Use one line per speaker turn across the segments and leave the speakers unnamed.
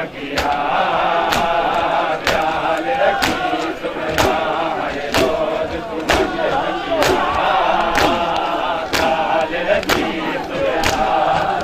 सखिया ख्याल रखी तुम्हारा हर रोज तुम्हारे सखिया ख्याल रखी तुम्हारा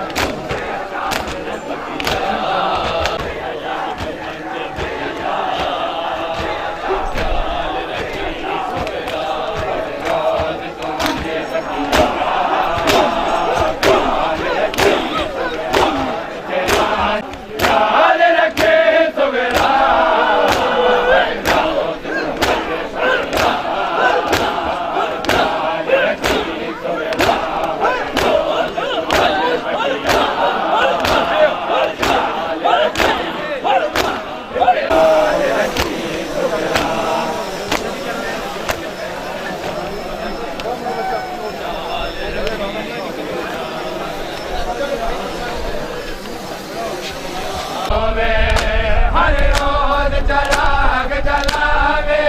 हर रोज चराग जलावे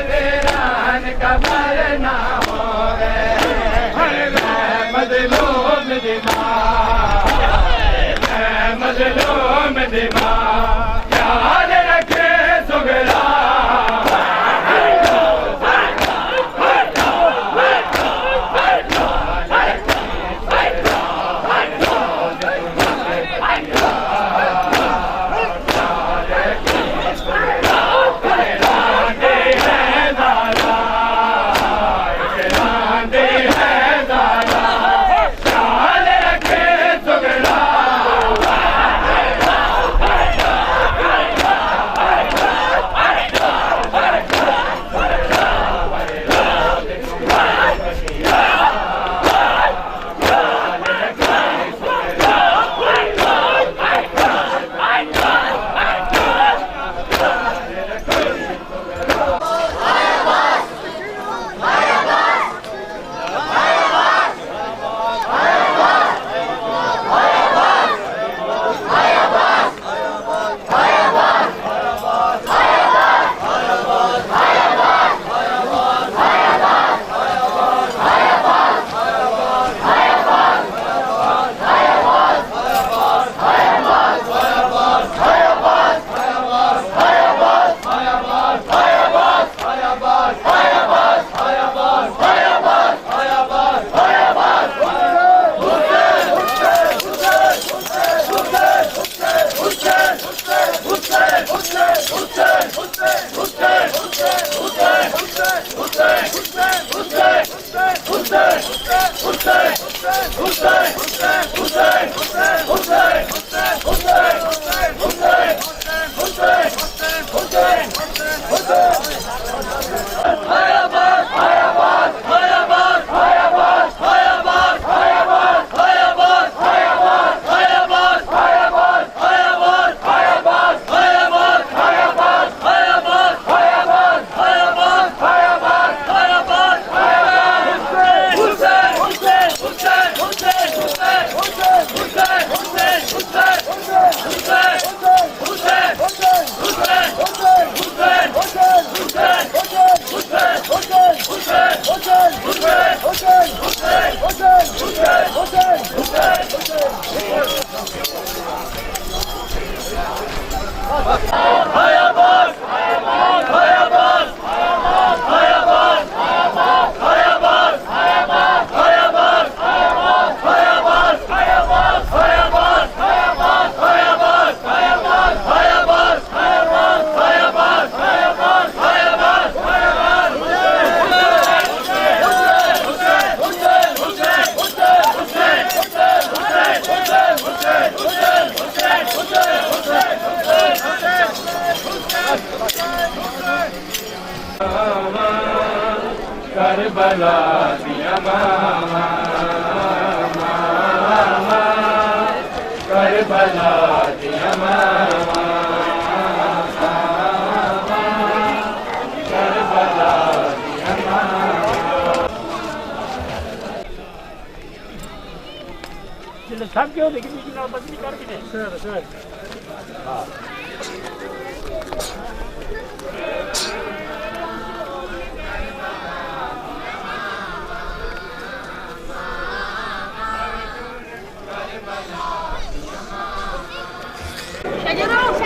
वीरान का मरना होवे मजलूम दिमाग मजलूम दिमाग याद रखे सुगरा करबला दिया मामा मामा करबला दिया मामा करबला दिया मामा सब क्यों लेकिन बदली कर भी नहीं सर सर हाँ
Cheguei não!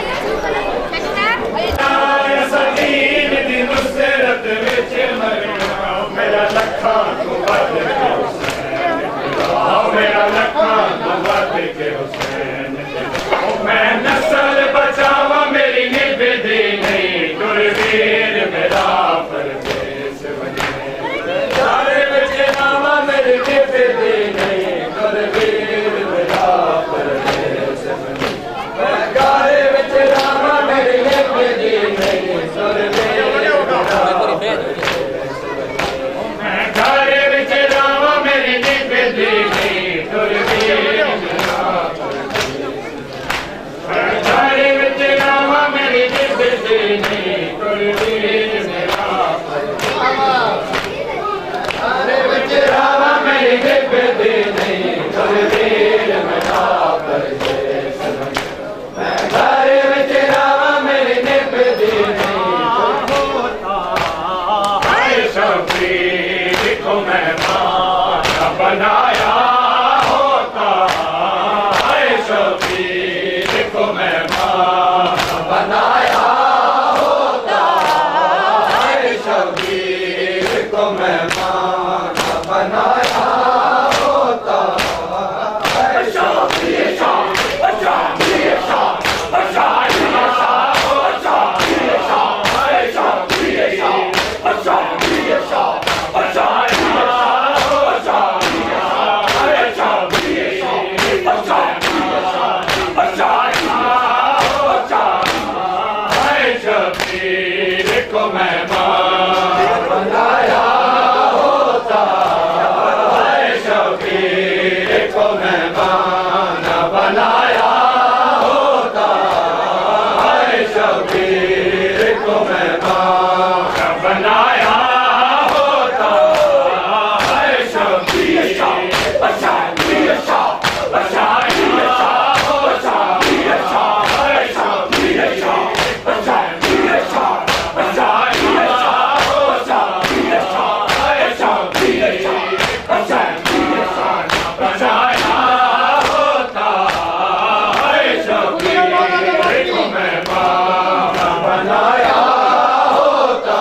बनाया होता है शबीर बचा लिया बचा लिया बचा लिया शबीर बचा लिया बचा लिया बचा लिया शबीर बचा लिया बनाया होता है शबीर को मेहमान बनाया होता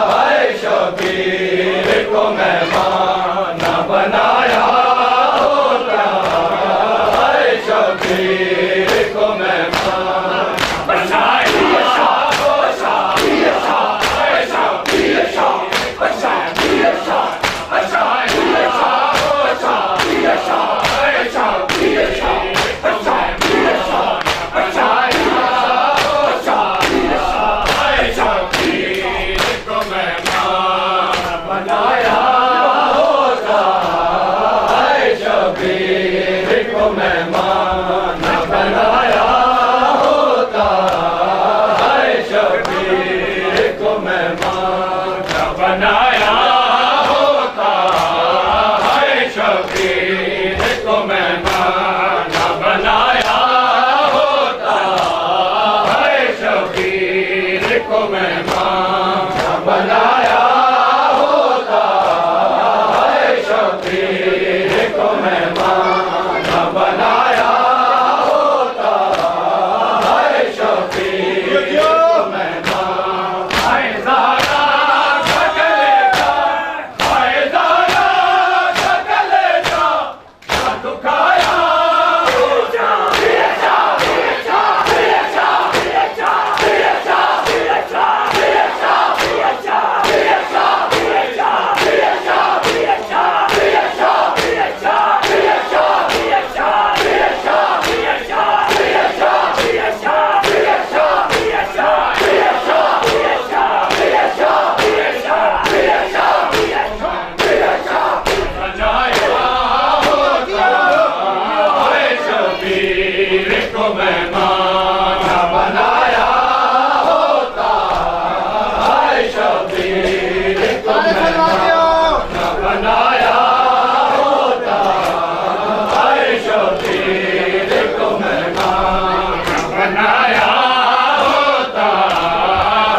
है शबीर को मेहमान बनाया होता है शबीर को मेहमान बनाया होता है शबीर बचा लिया बचा लिया होता है शबीर बचा लिया बचा लिया होता है शबीर को मेहमान बनाया होता है शबीर को मेहमान बनाया होता है शबीर को मेहमान बनाया होता है शबीर को मेहमान बनाया होता है शबीर को मेहमान बनाया होता है शबीर को मेहमान बनाया होता है शबीर को मेहमान हाय ज़हरा सकले का हाय ज़हरा सकले का दुखाया शबीर को मेहमान बनाया होता है शबीर को मेहमान बनाया होता है शबीर को मेहमान बनाया होता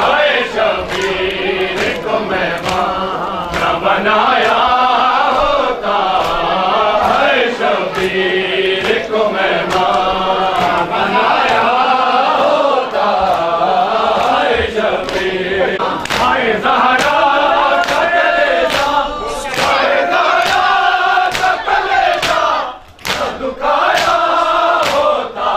है शबीर को मेहमान बनाया होता है शबीर को मेहमान बनाया होता है शबीर हाय ज़हरा सकले का हाय ज़हरा सकले का दुखाया होता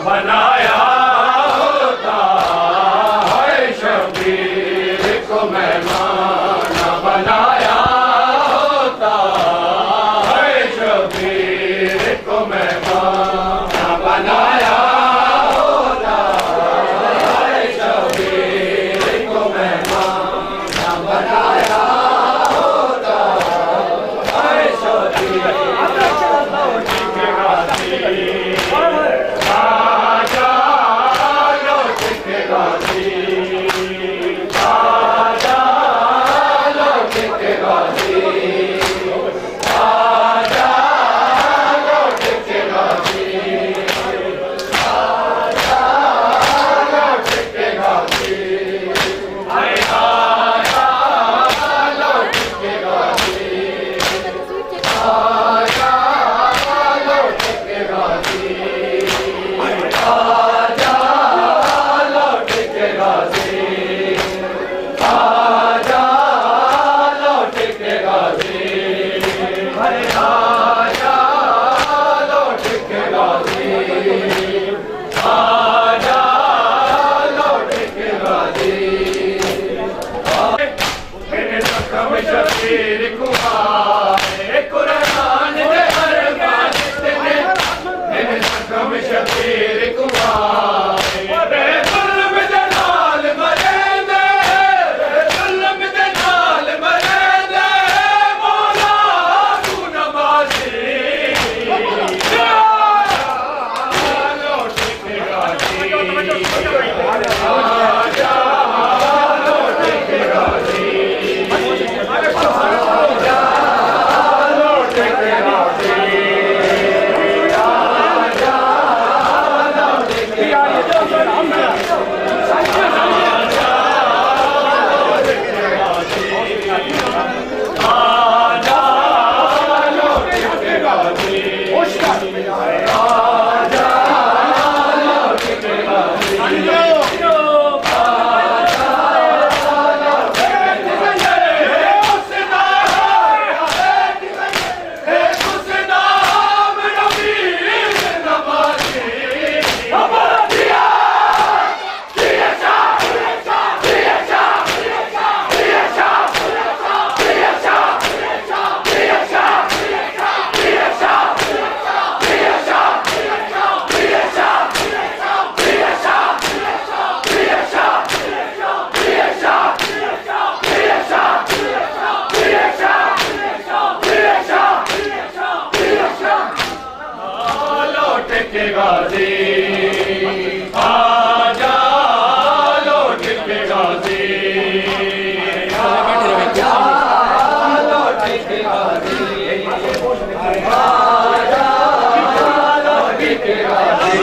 बनाया होता है शबीर को मेहमान बनाया होता है शबीर को मेहमान बनाया होता है शबीर को मेहमान बनाया होता है शबीर आजा लौट के गाजी आजा लौट के गाजी आजा लौट के गाजी आजा लौट के गाजी आजा लौट के गाजी आजा लौट के गाजी आजा लौट के गाजी आजा लौट के गाजी अरे आजा लौट के गाजी आजा लौट के गाजी मेरे जख्म शबीर कुमार कुरान दे हर बात ने मेरे जख्म शबीर कुमार जुल्म दे नाल मरेंदे जुल्म दे नाल मरेंदे मौला तू नमाज़ी लौट के गाजी आजा लौट के गाजी आजा लौट के गाजी आजा लौट के आजा लौट के गाजी आजा लौट के गाजी लौट के गाजी आजा लौट के गाजी आजा लौट के गाजी आजा लौट के गाजी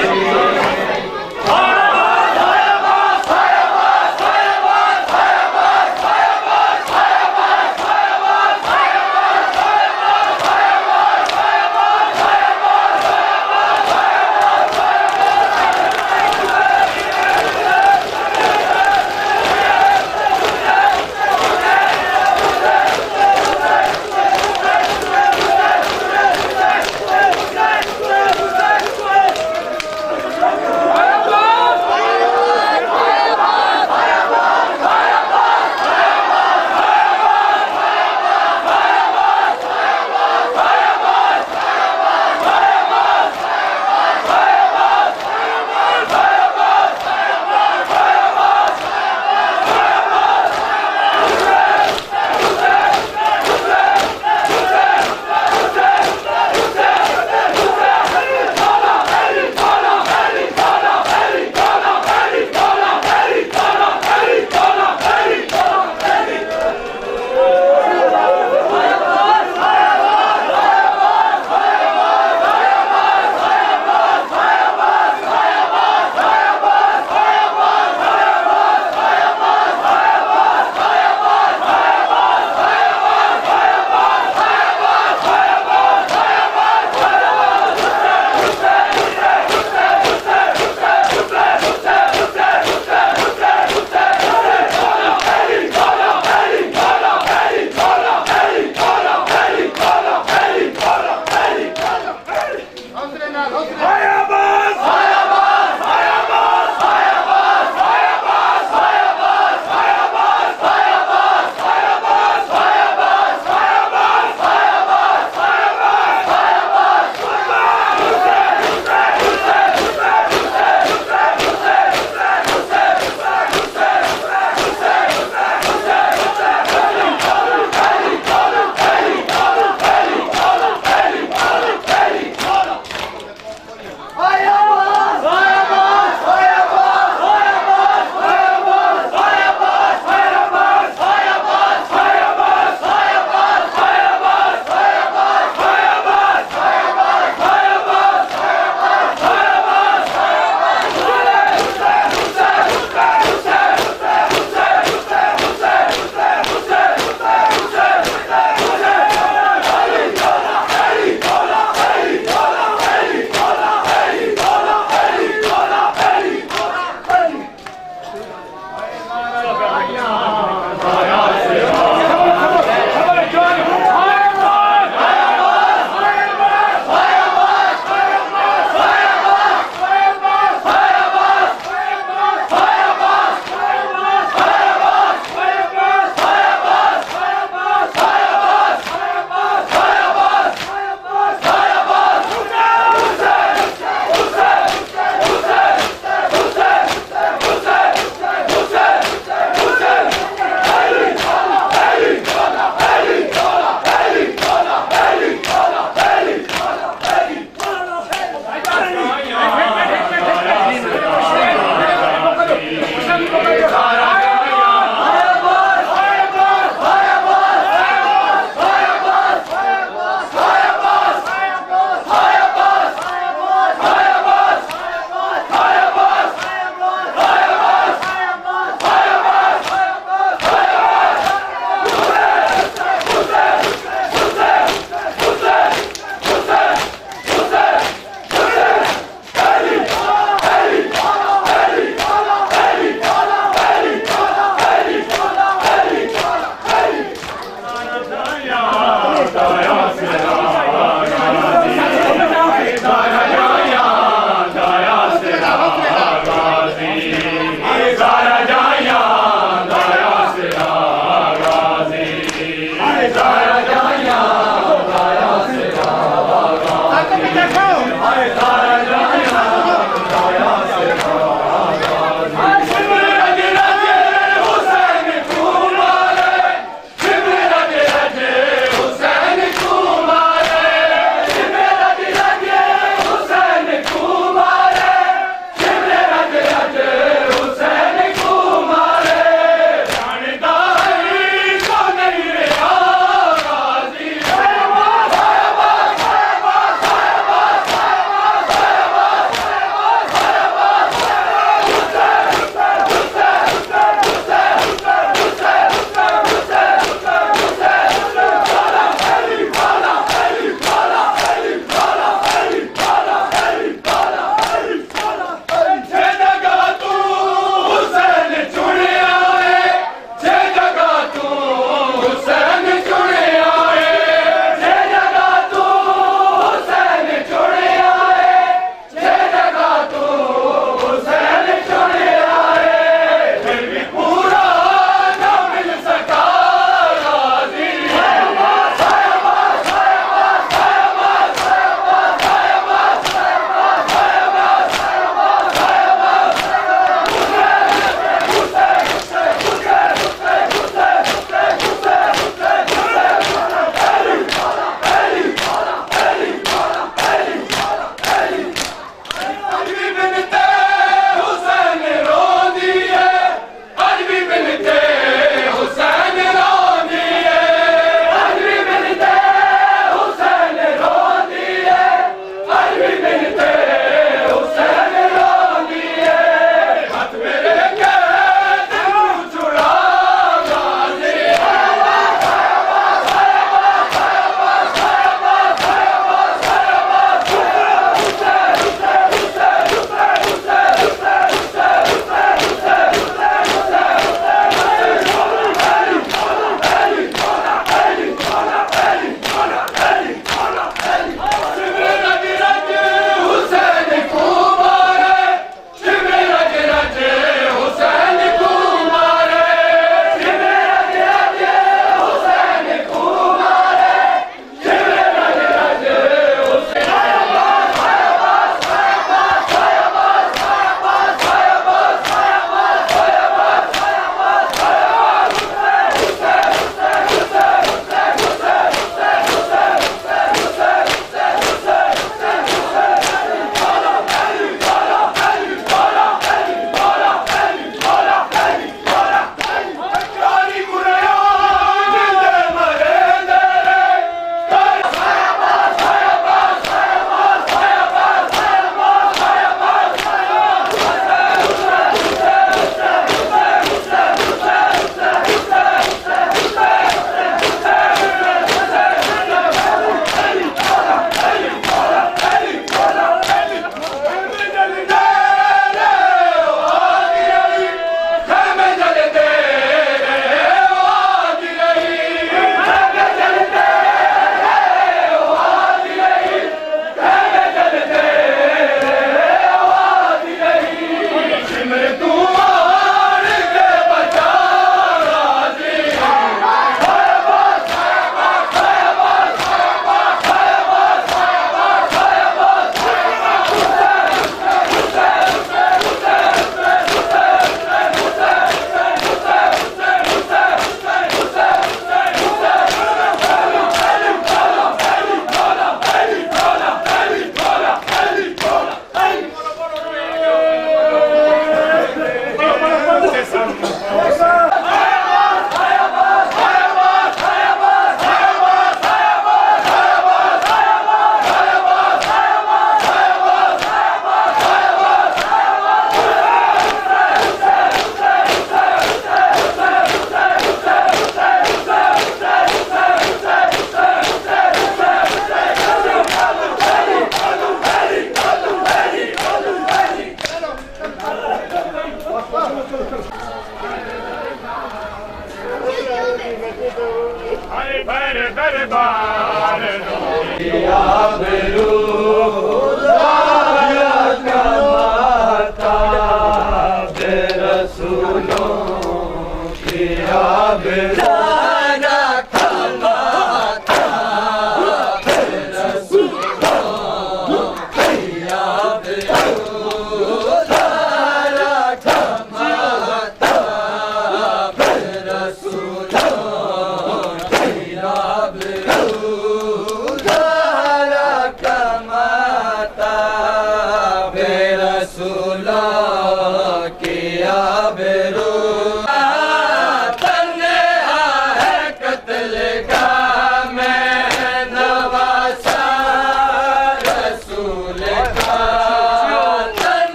दरबार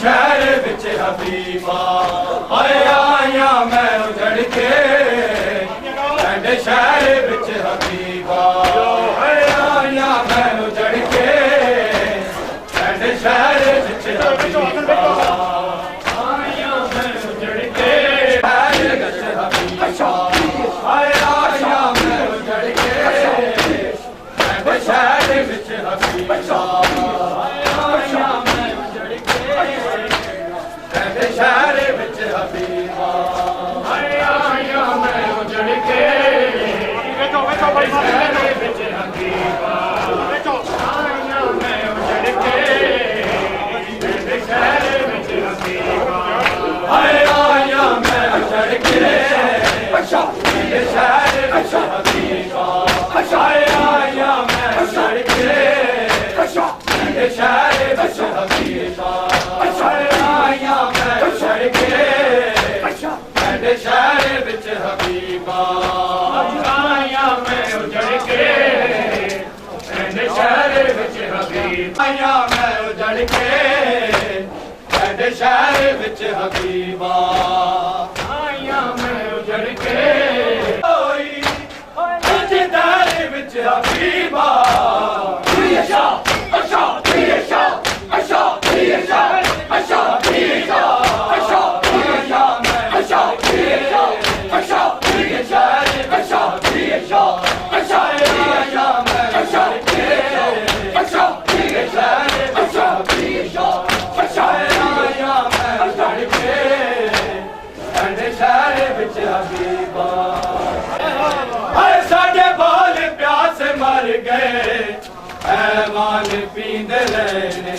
शहर बिच हबीबा आया मैं उजड़ के शहर बिच हबीबा आया मैं उजड़ के शहर बिच हबीबा आया मैं उजड़ के शहर बिच हबीबा आया मैं उजड़ के शहर बिच हबीबा शहर बिच हबीबा आया मैं उजड़ के शहर बिच हबीबा आया मैं उजड़ के शहर बिच हबीबा आया मैं उजड़ के शहर बिच हबीबा आया मैं उजड़ के शहर बिच हबीबा आया मैं उजड़ के शहर बिच हबीबा आया मैं उजड़ के शहर बिच हबीबा आया मैं उजड़ के शहर बिच हबीबा आया मैं उजड़ के दर बिच हबीबा साढ़े बाल प्यास मर गए ऐवान पींद लेने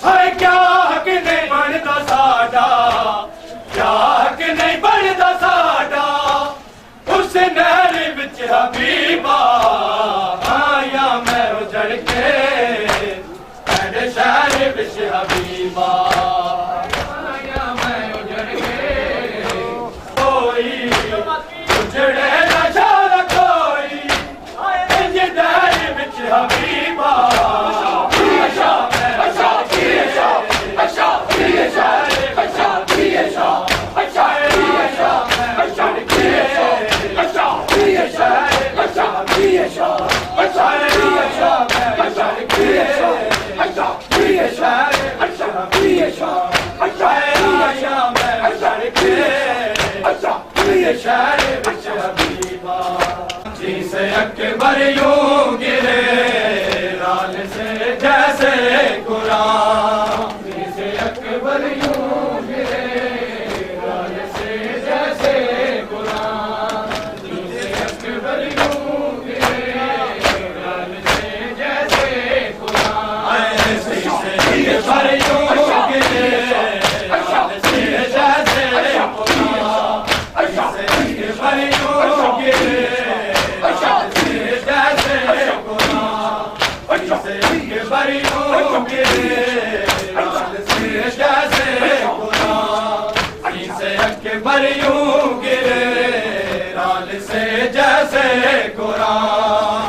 हाय क्या हक नहीं बनता साडा क्या हक नहीं बनता साडा उस नहर बिच हबीबा आया मैं उजड़ के शहर बिच हबीबा आया मैं उजड़ के कोई उजड़े ना शाल कोई दर बिच हबीबा शहर बिच हबीबा जी से अकबर यूं गिरे कुरान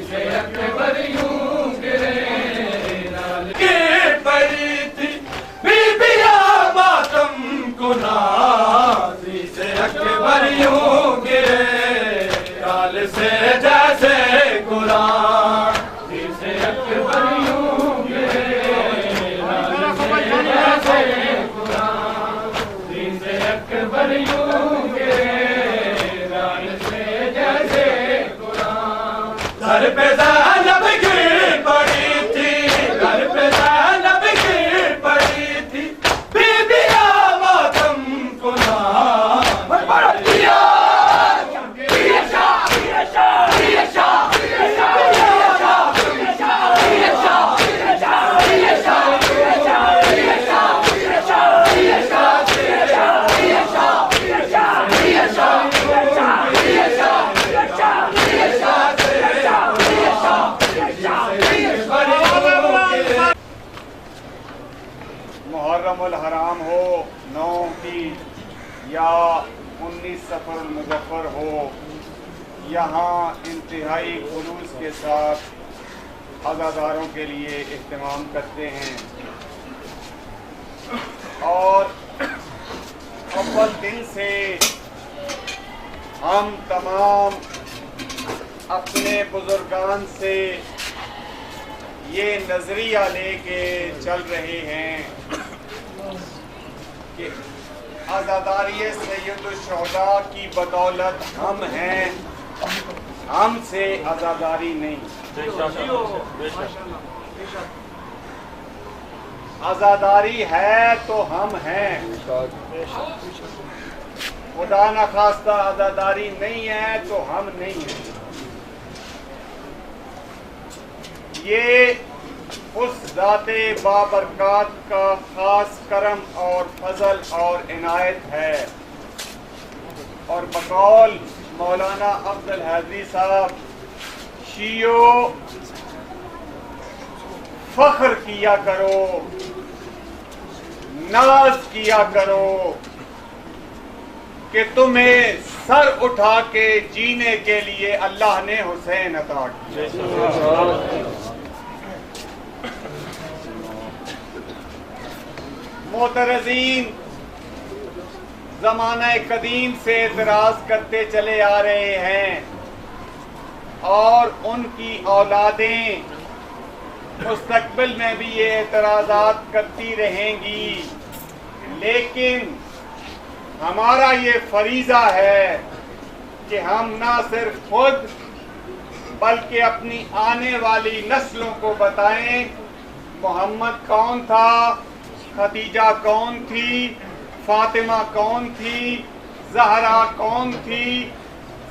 से अकबर यूं गिरे गिर पड़ी थी बीबिया मातम कुनासी से अकबर यूं गिरे काल से जैसे कुरान से अकबर यूं गिरे काल से जैसे कुरान से अकबर यूं गिरे काल से जैसे कुरान घर पे ज़ैनब गिर पड़ी थी घर पे ज़ैनब गिर पड़ी थी बीबिया मातम कुनान
मुहर्रमुल हराम हो 9 की या 19 सफरुल मुज़फ़्फ़र हो, यहाँ इंतहाई खुलूस के साथ अज़ादारों के लिए इह्तिमाम करते हैं और अव्वल दिन से हम तमाम अपने बुजुर्गान से ये नज़रिया लेके चल रहे हैं कि आज़ादारी सैयदुल शुहदा की बदौलत हम हैं, हमसे आज़ादारी नहीं। आज़ादारी है तो हम हैं, खुदा न खास्ता आज़ादारी नहीं है तो हम नहीं हैं। ये उस ज़ाते बाबरकात का ख़ास करम और फजल और इनायत है। और बकौल मौलाना अब्दुल हादी साहब, शीयो फख्र किया करो, नाज किया करो कि तुम्हें सर उठा के जीने के लिए अल्लाह ने हुसैन अता किया। मोतरजीन ज़माना कदीम से एतराज़ करते चले आ रहे हैं और उनकी औलादें मुस्तकबिल में भी ये एतराज़ात करती रहेंगी, लेकिन हमारा ये फरीज़ा है कि हम ना सिर्फ खुद बल्कि अपनी आने वाली नस्लों को बताएं मोहम्मद कौन था, खदीजा कौन थी, फातिमा कौन थी, ज़हरा कौन थी,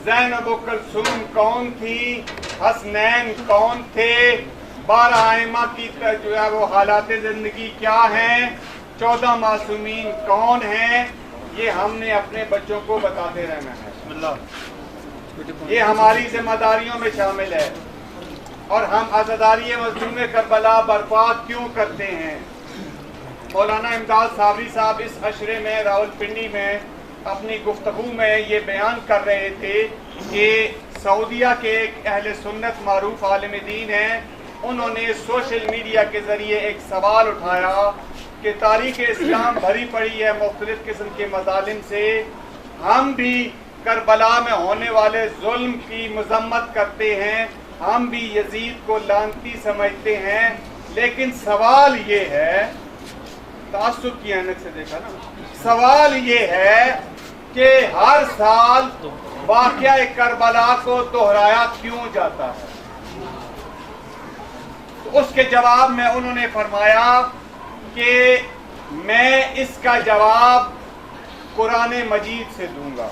ज़ैनब कुलसूम कौन थी, हसनैन कौन थे, 12 आइमा की जो है वो हालात ज़िंदगी क्या हैं, 14 मासूमीन कौन हैं, ये हमने अपने बच्चों को बताते रहना है। ये हमारी जिम्मेदारियों में शामिल है। और हम आज़ादारी मज़लूम करबला बर्पा क्यों करते हैं? मौलाना इमदाद साबरी साहब इस अशरे में रावलपिंडी में अपनी गुफ्तगू में ये बयान कर रहे थे कि सऊदिया के एक अहले सुन्नत मारूफ आलिम दीन हैं, उन्होंने सोशल मीडिया के ज़रिए एक सवाल उठाया कि तारीख़ इस्लाम भरी पड़ी है मुख्तलिफ़ किस्म के मज़ालिम से, हम भी करबला में होने वाले जुल्म की मज़म्मत करते हैं, हम भी यजीद को लानती समझते हैं, लेकिन सवाल ये है, तासुब की ऐनक से देखा ना, सवाल ये है कि हर साल वाक़या करबला को दोहराया क्यों जाता है? तो उसके जवाब में उन्होंने फरमाया कि मैं इसका जवाब कुरान मजीद से दूंगा।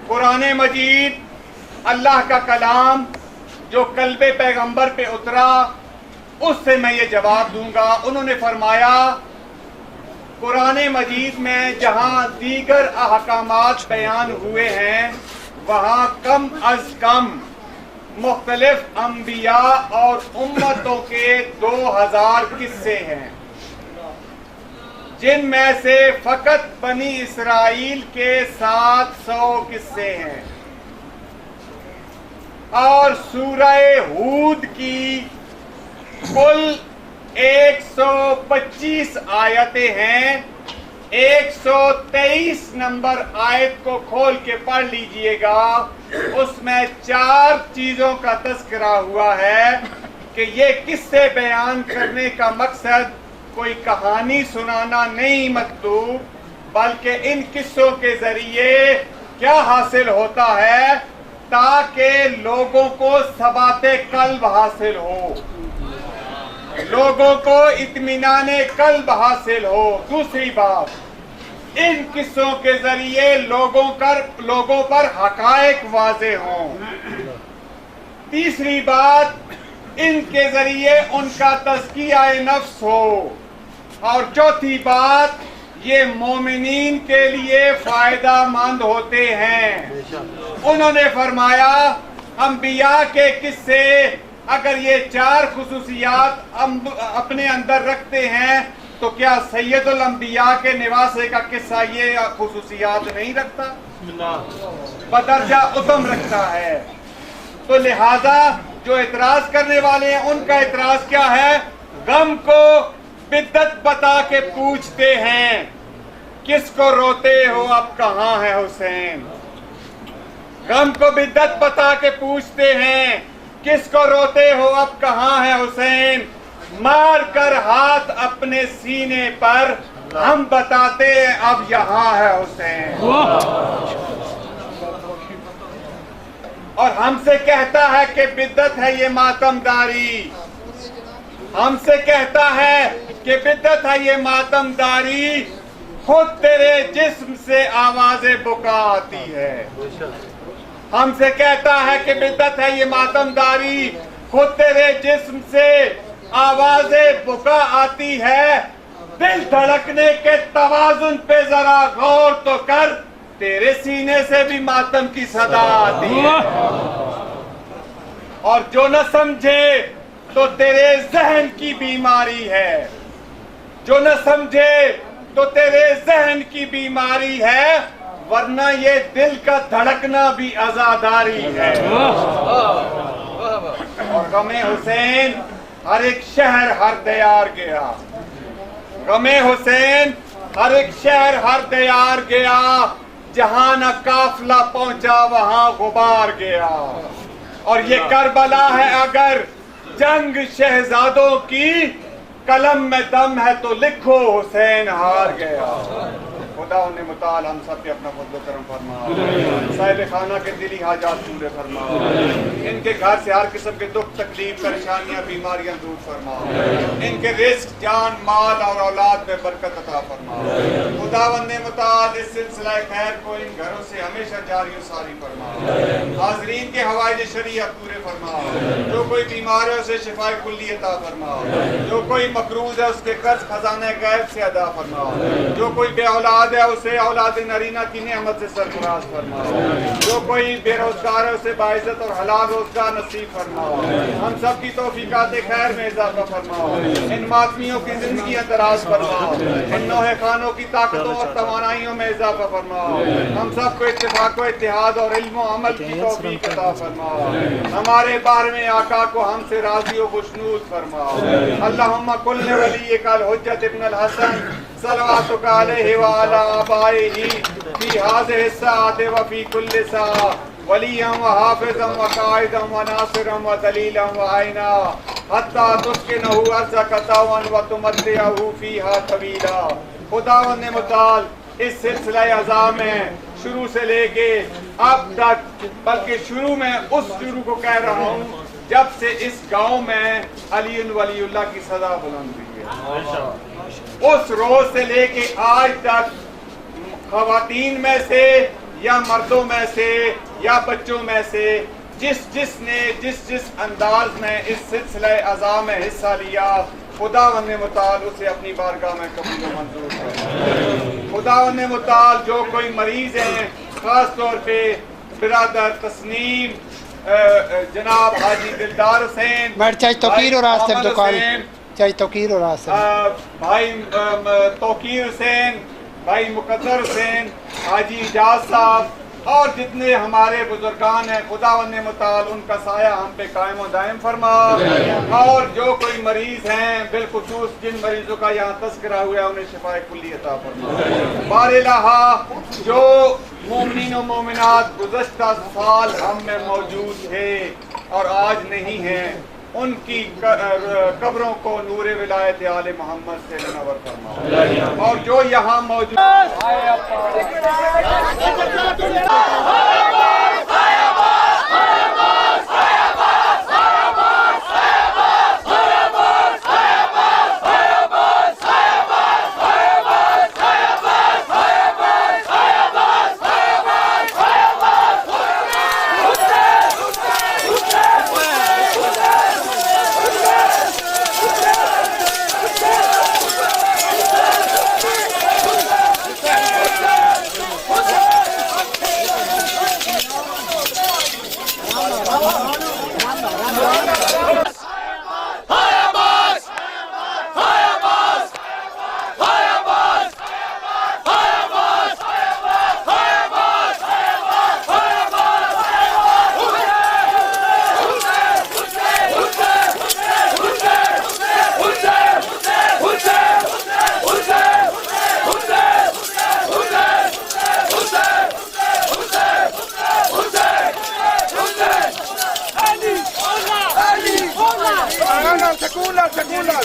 कुरान मजीद अल्लाह का कलाम जो कल्बे पैगंबर पे उतरा, उससे मैं ये जवाब दूंगा। उन्होंने फरमाया कुरान मजीद में जहां दीगर अहकामात बयान हुए हैं, वहां कम अज कम मुख्तलिफ अंबिया और उम्मतों के 2000 किस्से हैं, जिनमें से फकत बनी इसराइल के 700 किस्से हैं। और सूरह हूद की कुल 125 आयतें हैं। 123 नंबर आयत को खोल के पढ़ लीजिएगा। उसमें 4 चीजों का तस्करा हुआ है कि ये किस्से बयान करने का मकसद कोई कहानी सुनाना नहीं मतलूब, बल्कि इन किस्सों के जरिए क्या हासिल होता है ताकि लोगों को सबाते कल्ब हासिल हो, लोगों को इत्मीनाने कल्ब हासिल हो। दूसरी बात, इन किस्सों के जरिए लोगों पर हकायक वाज़े हों। तीसरी बात, इनके जरिए उनका तज़किया नफ्स हो। और चौथी बात, ये मोमिनीन के लिए फायदा मंद होते हैं। उन्होंने फरमाया अंबिया के किस्से अगर ये 4 खुसूसियात अपने अंदर रखते हैं तो क्या सैयदुल अंबिया के निवासे का किस्सा ये खुसूसियात नहीं रखता, बदर्जा उतम रखता है। तो लिहाजा जो इतराज करने वाले हैं उनका इतराज क्या है? गम को बिद्दत बता के पूछते हैं, किसको रोते हो अब कहाँ है हुसैन। गम को बिद्दत बता के पूछते हैं, किसको रोते हो अब कहाँ है हुसैन। मार कर हाथ अपने सीने पर हम बताते हैं अब यहाँ है हुसैन। और हमसे कहता है कि बिद्दत है ये मातमदारी, हमसे कहता है कि बिद्दत है ये मातमदारी, खुद तेरे जिस्म से आवाज़े बुका आती है। हमसे कहता है कि बिद्दत है ये मातमदारी, खुद तेरे जिस्म से आवाज़े बुका आती है। दिल धड़कने के तवाजुन पे जरा गौर तो कर, तेरे सीने से भी मातम की सदा आती है। और जो न समझे तो तेरे जहन की बीमारी है, जो न समझे तो तेरे जहन की बीमारी है, वरना ये दिल का धड़कना भी आजादारी है। और गमे हुसैन हर एक शहर हर दयार गया, गमे हुसैन हर एक शहर हर दयार गया, जहां न काफिला पहुंचा वहां गुबार गया। और ये करबला है अगर जंग शहजादों की, कलम में दम है तो लिखो हुसैन हार गया। खुदा उन्हें मुताल हम सब पे अपना फज़्ल करम फरमा, साहिब खाना के दिली हाजात पूरे फरमा, इनके घर से हर किस्म के दुख तकलीफ परेशानियां बीमारियां दूर फरमा, इनके रिस्क जान माल और औलाद में बरकत अता फरमा। खुदा उन्हें मुताल इस सिलसिला खैर को इन घरों से हमेशा जारी सारी फरमा, हाज़रीन के हवाइज शरीयत पूरे फरमा, जो कोई बीमार है उसे शिफाए कुल्ली अता फरमा, जो कोई मकरूज है उसके कर्ज खजाने गैब से अदा फरमा, जो कोई बे औलाद है उसे औलाद नरीना की नेमत से सरफराज फरमा, जो कोई बेरोजगार है उसे बाइज्जत और हलाल रोजगार नसीब फरमा, हम सब की तौफीकात खैर में इजाफा फरमा, इन मातमियों की जिंदगी दराज फरमा, इन नौहे खानों की ताकतों और तवानाइयों में इजाफा फरमा, हम सबको इत्तेफाक व इत्तेहाद और इल्म व अमल की तौफीक अता फरमा, हमारे 12वें आका को हमसे राजी व खुशनूद फरमा। अल्लाहुम्मा कुल्ले वलिय्यकल हुज्जत इब्न अल हसन सलवातुका अलैहि व अला आबाइही फी हाज़िहि साअति व फी कुल्लि साअ वलिय्यन व हाफ़िज़न व काइदन व नासिरन व दलीलन व आइना हत्ता तुस्किनहु अर्ज़क तवन व तुमत्तिअहु फीहा तवीला। खुदावंद ने मुताल इस सिलसिला अज़ा में शुरू से लेके अब तक, बल्कि शुरू में उस शुरू को कह रहा हूँ जब से इस गांव में अली वलीउल्लाह की सदा बुलंद हुई है, उस रोज से लेके आज तक खवातीन में से या मर्दों में से या बच्चों में से जिसने जिस अंदाज में इस सिलसिला अज़ा में हिस्सा लिया, खुदावंद मुताल उसे अपनी बारगाह में कबूल व मंजूर है। खुदावंद मुताल जो कोई मरीज हैं, खास तौर पे बिरादर तस्नीम जनाब हाजी दिलदार हुसैन,
चाहे तौकीर और आसिफ दुकान, चाहे तौकीर और आसिफ,
भाई तौकीर हुसैन, भाई मुकद्दर हुसैन, हाजी इजाज साहब, और जितने हमारे बुजुर्गान हैं खुदावंद मुताल उनका साया हम पे कायम और दायम फरमा। और जो कोई मरीज हैं बिलखुसूस जिन मरीजों का यहाँ तस्करा हुआ है उन्हें शिफाए कुल्ली अता फरमा। बारिलाहा जो मोमिनीन और मोमिनात गुज़श्ता साल हम में मौजूद थे और आज नहीं हैं उनकी कब्रों को नूरे विलायत आले मोहम्मद से मुनव्वर फरमा। और जो यहाँ मौजूद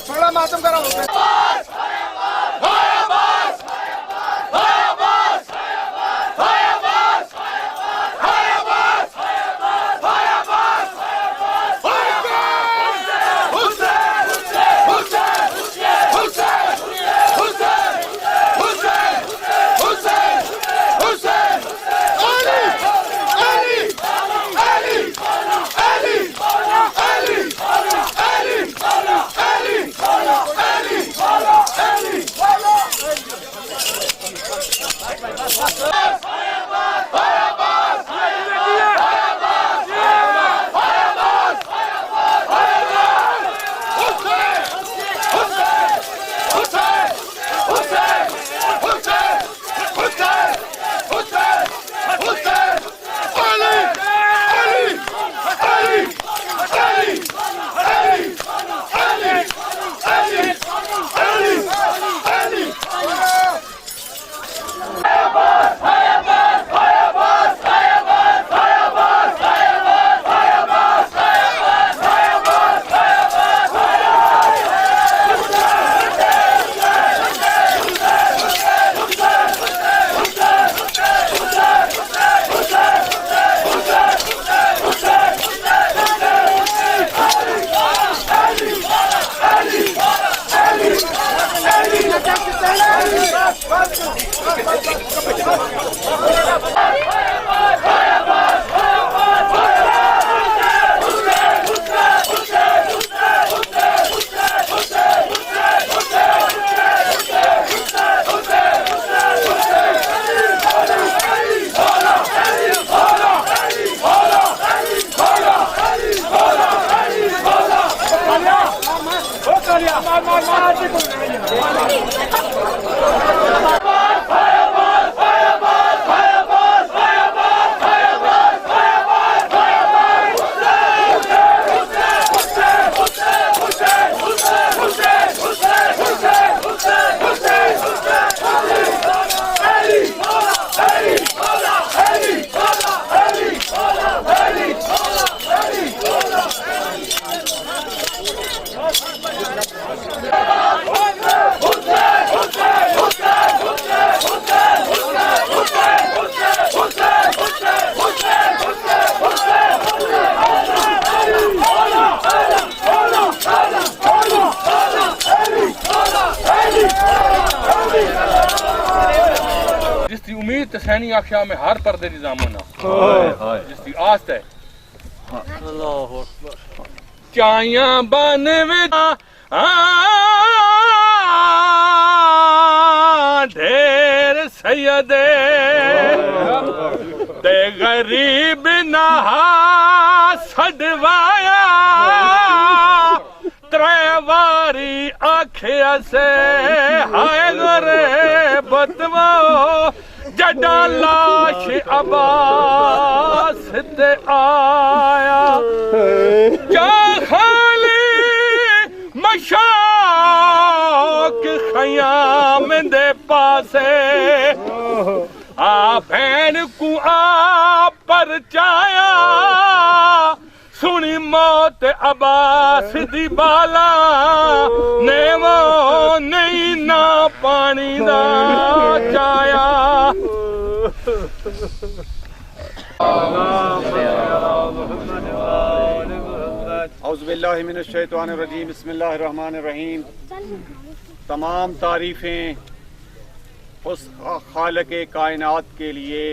थोड़ा मातम करो।
जिसकी उम्मीद तसैनी आख्या में हर पर्दे निजाम होना जिसकी आस्त है चाया बन ढेर सैयदे ते गरीब नहा सडवाया त्रेवारी आखिया से हाय गोरे बतवो साडा लाश अब्बास ते आया क्या खाली मशाक खयाम दे पासे आ भैन को आ परचाया सुनी मौत अब्बास दी बाला नेवो नहीं ना पानी दा चाया
औज़ुबिल्लाहिमिनश्शैतानिर्रजीम बिस्मिल्लाहिर्रहमानिर्रहीम। तमाम तारीफ़ें उस खालिक़े कायनात के लिए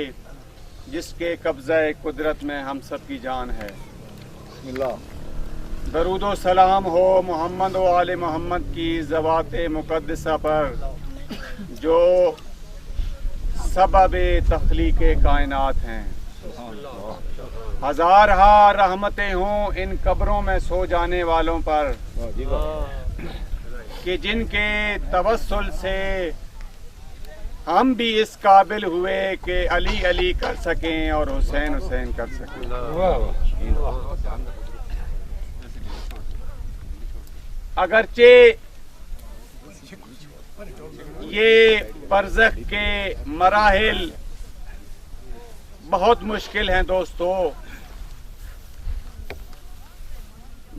जिसके कब्ज़े कुदरत में हम सब की जान है। दरूद व सलाम हो मोहम्मद व आले मोहम्मद की ज़वाते मुक़द्दसा पर जो सबबे तख्लीक़े कायनात हैं। हज़ारहा रहमतें हों इन कब्रों में सो जाने वालों पर कि जिनके तवस्सुल से हम भी इस काबिल हुए कि अली अली कर सकें और हुसैन हुसैन कर सकें। अगरचे ये बरज़ख के मराहिल बहुत मुश्किल हैं दोस्तों,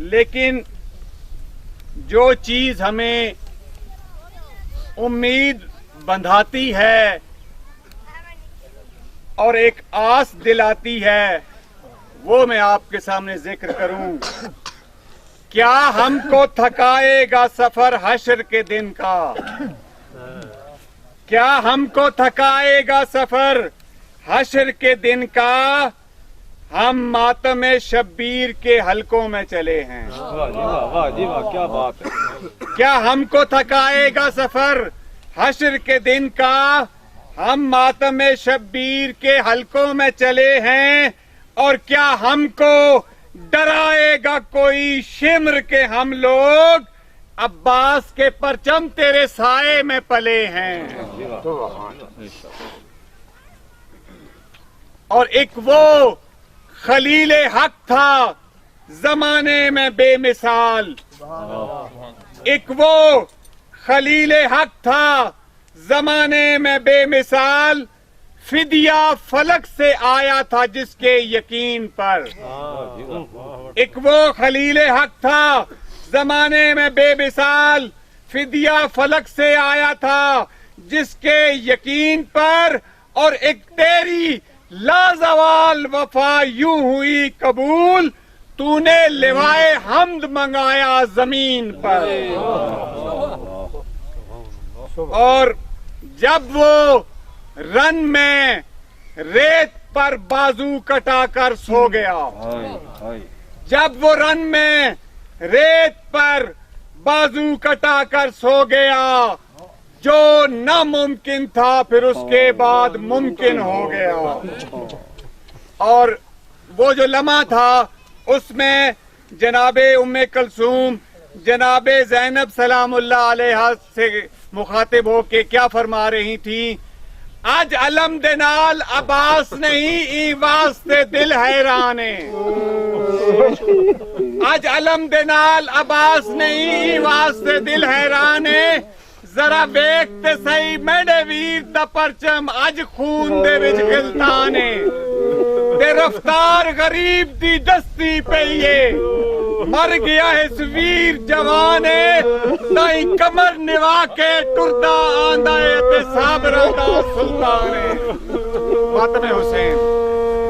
लेकिन जो चीज हमें उम्मीद बंधाती है और एक आस दिलाती है वो मैं आपके सामने जिक्र करूं। क्या हमको थकाएगा सफर हश्र के दिन का, क्या हमको थकाएगा सफर हश्र के दिन का, हम मातम शब्बीर के हलकों में चले हैं।
वाह जी वाह, क्या बात है।
क्या हमको थकाएगा सफर हश्र के दिन का, हम मातम शब्बीर के हलकों में चले हैं। और क्या हमको डराएगा कोई शिम्र के, हम लोग अब्बास के परचम तेरे साए में पले हैं। और एक वो खलील हक था जमाने में बेमिसाल, एक वो खलील हक था जमाने में बेमिसाल, फिदिया फलक से आया था जिसके यकीन पर। एक वो खलील हक था जमाने में बेमिसाल, फिदिया फलक से आया था जिसके यकीन पर। और एक तेरी लाजवाल वफा यूं हुई कबूल, तूने लिवाए हमद मंगाया जमीन पर। और जब वो रन में रेत पर बाजू कटाकर सो गया, जब वो रन में रेत पर बाजू कटाकर सो गया, जो नामुमकिन था फिर उसके बाद मुमकिन हो गया। और वो जो लम्हा था उसमें जनाबे उम्मे कलसूम जनाबे ज़ैनब सलामुल्लाह अलैहा से मुखातिब हो के क्या फरमा रही थी, आज अलम दे नाल अब्बास नहीं ई वास्ते दिल हैराने, आज अलम दे नाल अब्बास नहीं ई वास्ते दिल हैराने। जरा वेखते सही मेरे वीर दा परचम अज खून दे विच खिलताने, ते रफ्तार गरीब दी दस्ती पईए, मर गया इस वीर जवाने, ताई कमर निवा के टुरदा आंदा है ते साबरा दा सुल्तान है। फातिमा हुसैन।